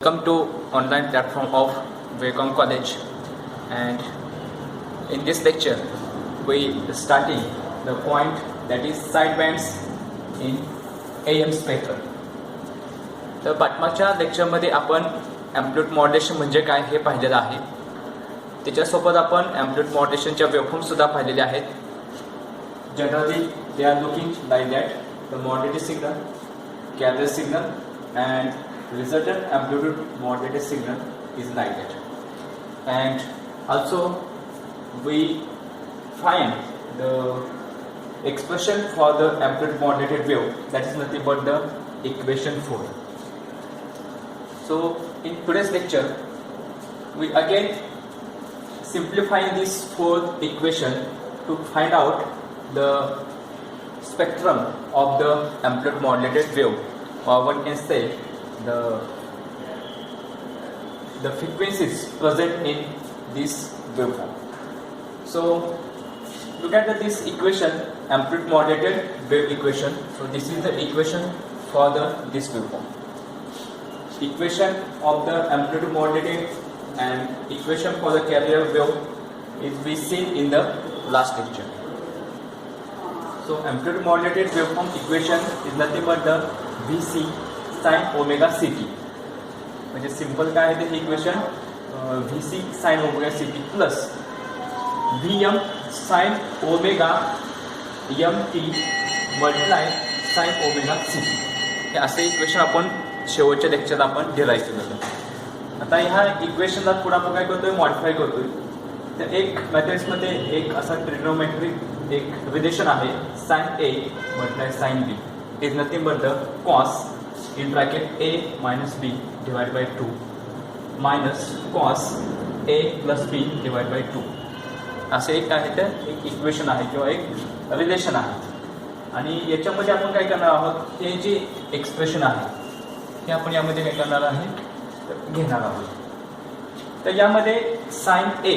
Welcome to online platform of Wacom College, and in this lecture we starting the point that is sidebands in AM spectrum. तर पाठमागच्या लेक्चरमध्ये आपण amplitude modulation म्हणजे काय हे पाहिलेलं आहे. त्याच्यासोबत आपण एम्प्लिट्यूड मॉड्युलेशनच्या वेव्हफॉर्म सुद्धा पाहिलेले आहेत. Generally they are looking like that the modulated signal, carrier signal and resultant amplitude modulated signal is like that. And also we find the expression for the amplitude modulated wave, that is nothing but the equation 4. So in today's lecture we again simplify this fourth equation to find out the spectrum of the amplitude modulated wave, or one can say the frequencies present in this waveform. So look at this equation, amplitude modulated wave equation. So this is the equation for this waveform. Equation of the amplitude modulated and equation for the carrier wave is we seen in the last lecture. So amplitude modulated waveform equation is nothing but the Vc sin omega ct. म्हणजे simple काय आहे ते equation Vc sin omega ct plus Vm sin omega mt multiply sin omega ct. हे असे equation आपण शेवटच्या लेक्चरला आपण derive केलं होतं. आता ह्या इक्वेशनला पुढे आपण काय करतोय, मॉडिफाय करतोय. तर एक मॅथ्समध्ये एक असा ट्रिग्नोमेट्रिक एक रिलेशन आहे, sin a multiply sin b is nothing but the cos in bracket a minus b divided by 2 minus cos a plus b divided by 2 असे एक आहे, तर एक इक्वेशन आहे किंवा एक रिलेशन आहे. आणि याच्यामध्ये आपण काय करणार आहोत, हे जे एक्सप्रेशन आहे ते आपण यामध्ये काय करणार आहे घेणार आहोत. तर यामध्ये साइन a,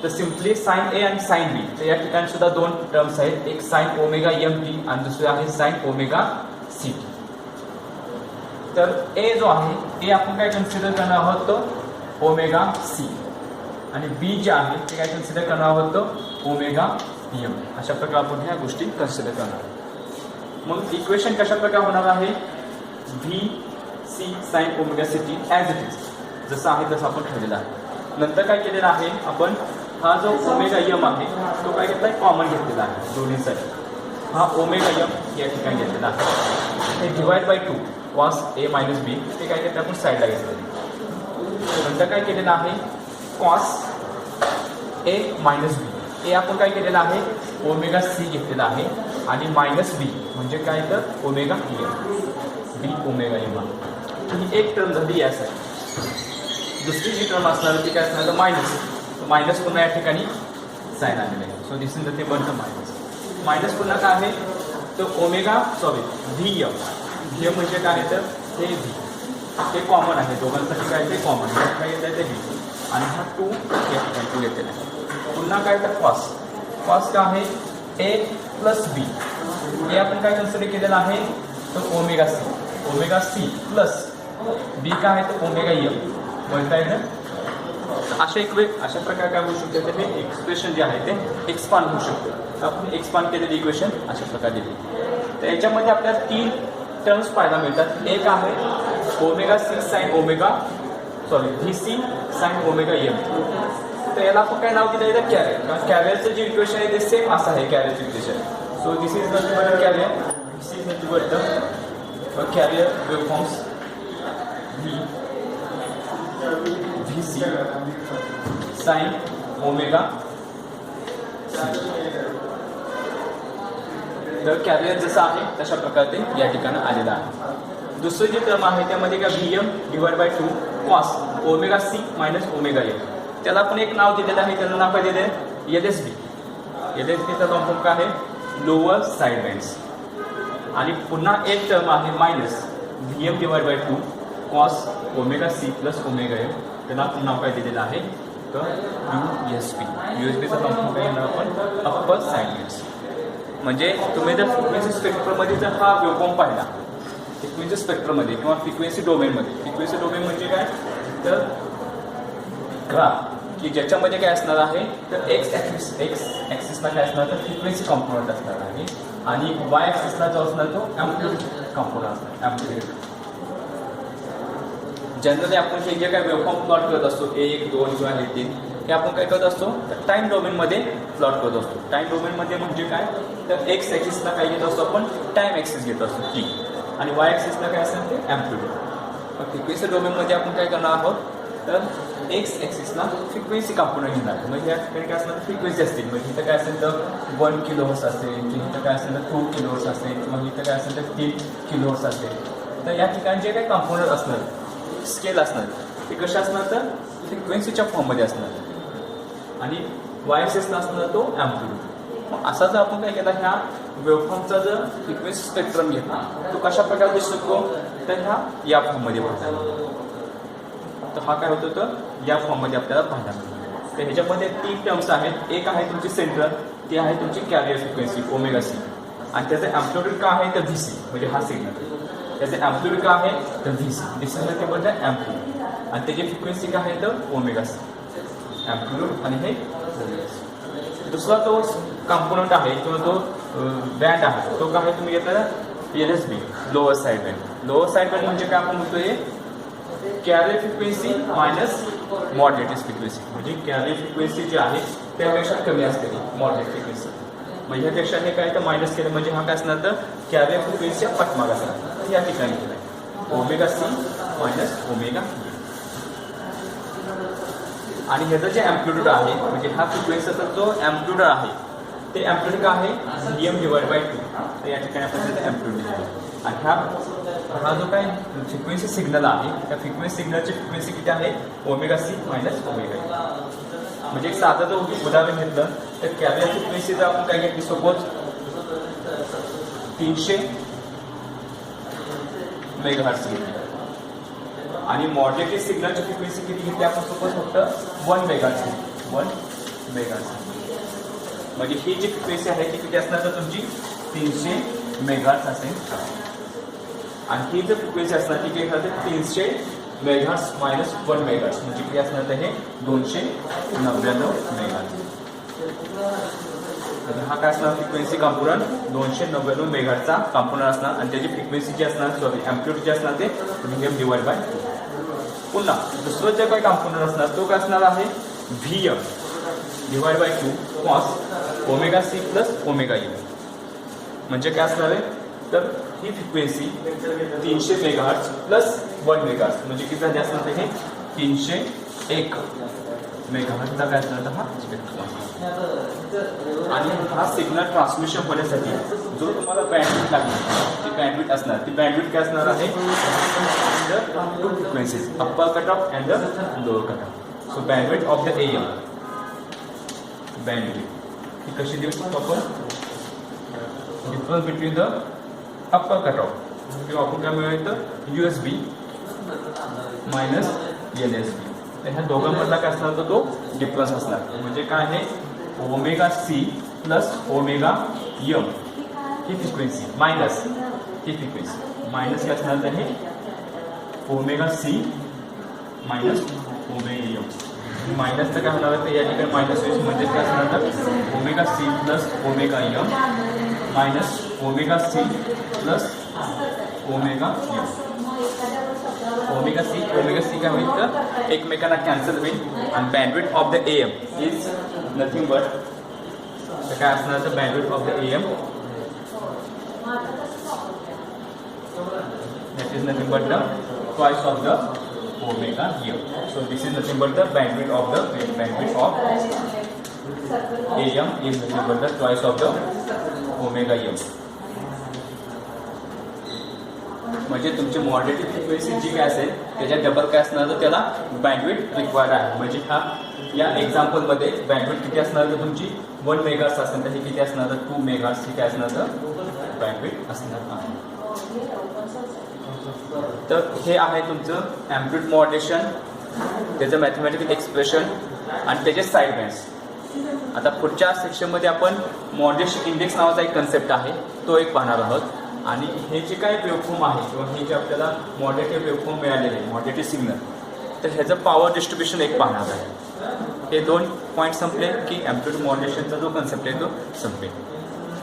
तर सिम्पली साइन a आणि साइन b, तर या ठिकाणी सुद्धा दोन टर्म्स आहेत, एक साइन ओमेगा mt आणि दुसरे आहे साइन ओमेगा ct. तर ए जो आहे ए आपण काय कन्सिडर करणार आहोत तो ओमेगा सी, आणि बी जे आहे ते काय कन्सिडर करणार आहोत तो ओमेगा एम. अशा प्रकारे आपण ह्या गोष्टी कन्सिडर करणार. मग इक्वेशन कशा प्रकारे होणार आहे, V C sine omega C T as it is, जसं आहे तसं आपण ठेवलेलं आहे. नंतर काय केलेलं आहे आपण, हा जो ओमेगा एम आहे तो काय घेतला, कॉमन घेतलेला आहे दोन्हीसाठी. हा ओमेगा एम या ठिकाणी घेतलेला आहे, हे divide by 2 cos a minus b ते काय घेतलं आपण साईडला घेतलेलं. नंतर काय केलेलं आहे, cos a minus b हे आपण काय केलेलं आहे ओमेगा सी घेतलेला आहे, आणि मायनस बी म्हणजे काय तर ओमेगा एम, बी ओमेगा एम. ही एक टर्म झाली यासाठी. दुसरी जी टर्म असणार ती काय असणार, तर मायनस पुन्हा या ठिकाणी साइन आलेलं आहे. So this is the table the minus पुन्हा काय आहे, तर ओमेगा व्ही एम. हे म्हणजे काय, तर हे व्ही ते कॉमन आहे दोघांसाठी, काय ते कॉमन काय येत आहे ते व्ही, आणि हा 2 या ठिकाणी येते आहे. पुन्हा काय तर कॉस काय आहे ए प्लस बी, हे आपण काय कन्सिडर केलेलं आहे, तर ओमेगा सी प्लस बी काय आहे तर ओमेगा एम म्हणता येतं. अशा प्रकारे काय होऊ शकते, तर हे एक्सप्रेशन जे आहे ते एक्सपांड होऊ शकतं. आपण एक्सपांड केलेलं इक्वेशन अशा प्रकारे दिली. तर याच्यामध्ये आपल्याला 3 टर्म्स पाहायला मिळतात. एक आहे omega C sine omega V C sine omega M. तर याला आपण काय नाव दिलं आहे, कॅरियर. कारण कॅरियरचं जे इक्वेशन आहे ते सेम असं आहे कॅरियरचं equation. So this is nothing but carrier, this is nothing but the carrier waveforms V C sine omega. तर कॅरियर जसं आहे तशा प्रकारे ते या ठिकाणी आलेलं आहे. दुसरं जे टर्म आहे त्यामध्ये का V M divide by 2 cos omega C minus omega M, त्याला आपण एक नाव दिलेलं आहे, त्याचं नाव काय दिलं आहे एल एस बी. एल एस बीचा कॉम्पोनंट काय आहे, लोअर साईड बँड्स. आणि पुन्हा एक टर्म आहे minus V M divide by 2 cos omega C plus omega M, त्याला आपण नाव काय दिलेलं आहे तर यूएसबीचा कॉम्पोनंट काय येणार आपण अप्पर साईड बँड्स. म्हणजे तुम्ही जर फ्रिक्वेन्सी स्पेक्ट्रममध्ये जर हा वेव्हफॉर्म पाहिला फ्रिक्वेन्सी स्पेक्ट्रममध्ये किंवा फ्रिक्वेन्सी डोमेनमध्ये. फ्रिक्वेन्सी डोमेन म्हणजे काय तर ग्राफ की ज्याच्यामध्ये काय असणार आहे तर एक्स ॲक्सिसला काय असणार तर फ्रिक्वेन्सी कॉम्पोनंट असणार आहे आणि वाय ॲक्सिसला जो असणार तो ॲम्प्लिट्यूड कॉम्पोनंट असणार. ॲम्प्लिट्यूड जनरली आपण हे जे काय वेव्हफॉर्म प्लॉट करत असतो 1, 2 किंवा हे 3 हे आपण काय करत असतो तर टाइम डोमेनमध्ये प्लॉट करत असतो. टाइम डोमेनमध्ये म्हणजे काय तर एक्स ॲक्सिसला काय घेत असतो आपण टाइम ॲक्सिस घेत असतो टी आणि वाय ॲक्सिसला काय असेल ते ॲम्प्लिट्यूड. मग फ्रिक्वेन्सी डोमेनमध्ये आपण काय करणार आहोत तर एक्स ॲक्सिसला फ्रिक्वेन्सी कॉम्पोनंट घेणार. म्हणजे या ठिकाणी काय असणार फ्रिक्वेन्सी असतील. म्हणजे इथं काय असेल तर 1 किलोहर्ट्झ असेल किंवा इथं काय असेल तर 2 किलोहर्ट्झ असेल किंवा इथं काय असेल तर 3 किलोहर्ट्झ असेल. तर या ठिकाणी जे काही कॉम्पोनंट असणार स्केल असणार ते कशा असणार तर फ्रिक्वेन्सीच्या फॉर्ममध्ये असणार आणि वाय ॲक्सिसला असणार तो ॲम्प्लिट्यूड. मग असा जर आपण काय केला ह्या वेव्हफॉर्मचा जर फ्रिक्वेन्सी स्पेक्ट्रम घेतला तो कशा प्रकारे दिसू शकतो तर ह्या या फॉर्ममध्ये बघतो. तर हा काय होतो तर या फॉर्ममध्ये आपल्याला पाहायला मिळतो. तर ह्याच्यामध्ये 3 टर्म्स आहेत. एक आहे तुमची सेंट्रल ती आहे तुमची कॅरियर फ्रिक्वेन्सी ओमेगा सी आणि त्याचं ॲम्प्लिट्यूड का आहे तर व्ही सी म्हणजे हा सिग्नल. त्याचं ॲम्प्लिट्यूड का आहे तर V see this is nothing but the amplitude आणि त्याची फ्रिक्वेन्सी काय आहे तर ओमेगा सी ॲम्प्लिट्यूड आणि हे दुसरा तो कॉम्पोनंट आहे किंवा तो बँड आहे तो काय आहे तुम्ही घेतला LSB lower side band. Lower side band म्हणजे काय आपण म्हणतोय carrier frequency minus moderate frequency. म्हणजे कॅरियर फ्रिक्वेन्सी जी आहे त्यापेक्षा कमी असते मॉडरेट फ्रिक्वेन्सी. म्हणजे ह्यापेक्षा हे काय तर मायनस केलं म्हणजे हा काय असणार तर कॅरियर फ्रिक्वेन्सी पाठमाग असणार. या ठिकाणी केलं ओमेगा सी मायनस ओमेगा आणि ह्याचं जे ॲम्प्लिट्यूड आहे म्हणजे हा फ्रिक्वेन्सीचा जो ॲम्प्लिट्यूड आहे ते ॲम्प्लिट्यूड काय आहे Vm/2. तर या ठिकाणी आपण त्याचं ॲम्प्लिट्यूड लिहितो आणि हा जो काय फ्रिक्वेन्सी सिग्नल आहे त्या फ्रिक्वेन्सी सिग्नलची फ्रिक्वेन्सी किती आहे ओमेगा सी मायनस ओमेगा. म्हणजे एक साधं जर उदाहरण घेतलं तर कॅरियर फ्रिक्वेन्सी जर आपण काय घेतली सपोज 300 मेगाहर्ट्झ घेतली आणि मॉड्युलेटेड सिग्नलची फ्रिक्वेन्सी किती घेतली आपण सपोज फक्त 1 मेगाहर्ट्झ घेतली 1 मेगाहर्ट्झ. म्हणजे ही जी फ्रिक्वेन्सी आहे ती किती असणार तर तुमची 300 मेगाहर्ट्झ असेल आणि ही जर फ्रिक्वेन्सी असणार ती किती असणार 300 मेगाहर्ट्झ मायनस 1 मेगाहर्ट्झ म्हणजे किती असणार तर हे 299 मेगाहर्ट्झ. तर हा काय असणार फ्रिक्वेन्सी कॉम्पोनंट 299 मेगाहर्ट्झचा कॉम्पोनंट असणार आणि त्याची फ्रिक्वेन्सी जी असणार सॉरी ॲम्प्लिट्यूड जे असणार ते Vm/2. पुन्हा दुसरं जे काही कॉम्पोनंट असणार तो काय असणार आहे Vm/2 cos omega C plus omega M. म्हणजे काय असणार आहे तर ही फ्रिक्वेन्सी 300 मेगाहर्ट्झ प्लस 1 मेगाहर्ट्झ म्हणजे किती झाली असणार तर हे 301 मेगाहर्ट्झचा काय असणार तर हा स्पेक्ट्रम. आणि हा सिग्नल ट्रान्समिशन होण्यासाठी जो तुम्हाला बँडविड्थ लागली ती बँडविड्थ असणार ती बँडविड्थ काय असणार आहे two frequencies upper cut off and the lower cut off. So bandwidth of the AM bandwidth ही कशी देऊ शकतो आपण difference between the upper cut off किंवा आपण काय मिळेल तर USB मायनस LSB. तर ह्या दोघांमधला काय असणार तर तो डिफरन्स असणार. म्हणजे काय आहे omega C plus omega M ही फ्रिक्वेन्सी मायनस ही फ्रिक्वेन्सी मायनस काय असणार तर हे omega C minus omega M. मायनसचं काय होणार तर या ठिकाणी मायनस होईल म्हणजे काय असणार तर omega C plus omega M minus omega C plus omega M. Omega C काय होईल तर एकमेकांना कॅन्सल होईल आणि bandwidth of the AM is nothing but तर काय असणार तर bandwidth of the AM that is nothing but the twice of the omega here. So this is nothing but the bandwidth of AM is nothing but the twice of the omega m. म्हणजे तुमची moderated frequency जी काय असेल त्याच्या double काय असणार तर त्याला bandwidth required आहे. म्हणजे हा या एक्झाम्पलमध्ये बँडविड्थ किती असणार तर तुमची 1 मेगाहर्ट्झ असेल तर हे किती असणार तर 2 मेगाहर्ट्झ काय असणार तर बँडविड्थ असणार आहे. तर हे आहे तुमचं ॲम्प्लिट्यूड मॉड्युलेशन त्याचं मॅथमॅटिकल एक्सप्रेशन आणि त्याचे साईड बँड्स. आता पुढच्या सेक्शनमध्ये आपण मॉड्युलेशन इंडेक्स नावाचा एक कन्सेप्ट आहे तो एक पाहणार आहोत. आणि हे जे काय वेव्हफॉर्म आहे किंवा हे जे आपल्याला मॉड्युलेटेड वेव्हफॉर्म मिळालेले आहे मॉड्युलेटेड सिग्नल, तर ह्याचं पॉवर डिस्ट्रीब्युशन एक पाहणार आहे. हे 2 पॉईंट संपले की ॲम्प्लिट्यूड मॉड्युलेशनचा जो कन्सेप्ट आहे तो संपेल.